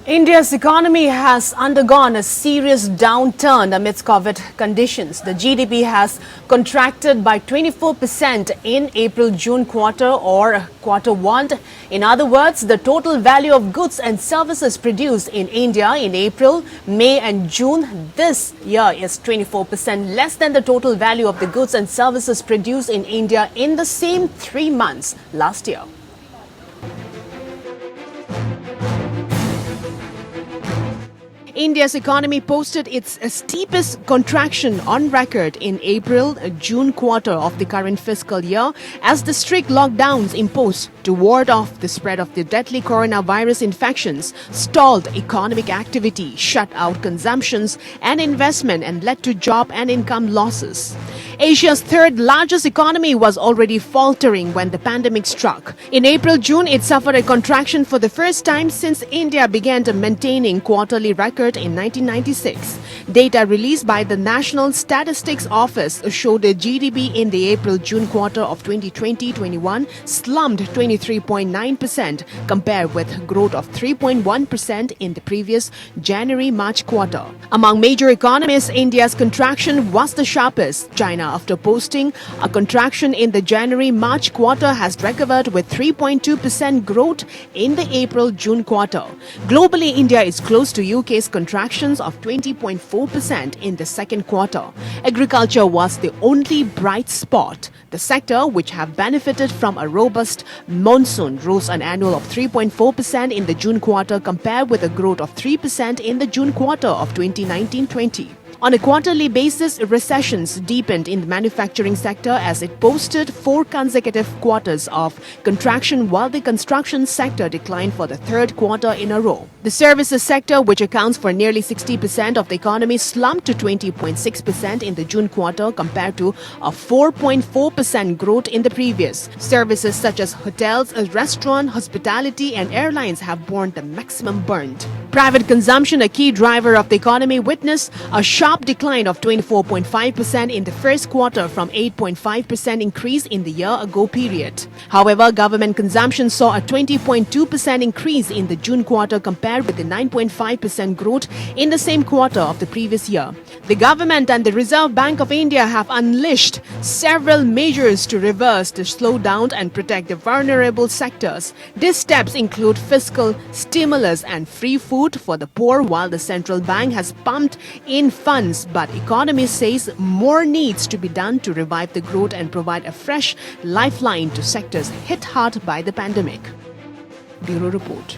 India's economy has undergone a serious downturn amidst COVID conditions. The GDP has contracted by 24% in April-June quarter or quarter one. In other words, the total value of goods and services produced in India in April, May and June this year is 24% less than the total value of the goods and services produced in India in the same 3 months last year. India's economy posted its steepest contraction on record in April-June quarter of the current fiscal year as the strict lockdowns imposed to ward off the spread of the deadly coronavirus infections stalled economic activity, shut out consumptions and investment and led to job and income losses. Asia's third largest economy was already faltering when the pandemic struck. In April-June, it suffered a contraction for the first time since India began maintaining quarterly record in 1996. Data released by the National Statistics Office showed the GDP in the April-June quarter of 2020-21 slumped 23.9% compared with growth of 3.1% in the previous January-March quarter. Among major economies, India's contraction was the sharpest. China, after posting a contraction in the January-March quarter, has recovered with 3.2% growth in the April-June quarter. Globally, India is close to UK's contractions of 20.4% in the second quarter. Agriculture was the only bright spot. The sector, which have benefited from a robust monsoon, rose an annual of 3.4% in the June quarter compared with a growth of 3% in the June quarter of 2019-20. On a quarterly basis, recessions deepened in the manufacturing sector as it posted 4 consecutive quarters of contraction while the construction sector declined for the third quarter in a row. The services sector, which accounts for nearly 60% of the economy, slumped to 20.6% in the June quarter compared to a 4.4% growth in the previous. Services such as hotels, restaurant, hospitality and airlines have borne the maximum burn. Private consumption, a key driver of the economy, witnessed a sharp decline of 24.5% in the first quarter from 8.5% increase in the year-ago period. However, government consumption saw a 20.2% increase in the June quarter compared with the 9.5% growth in the same quarter of the previous year. The government and the Reserve Bank of India have unleashed several measures to reverse the slowdown and protect the vulnerable sectors. These steps include fiscal stimulus and free food for the poor, while the central bank has pumped in funds, but economists says more needs to be done to revive the growth and provide a fresh lifeline to sectors hit hard by the pandemic. Bureau Report.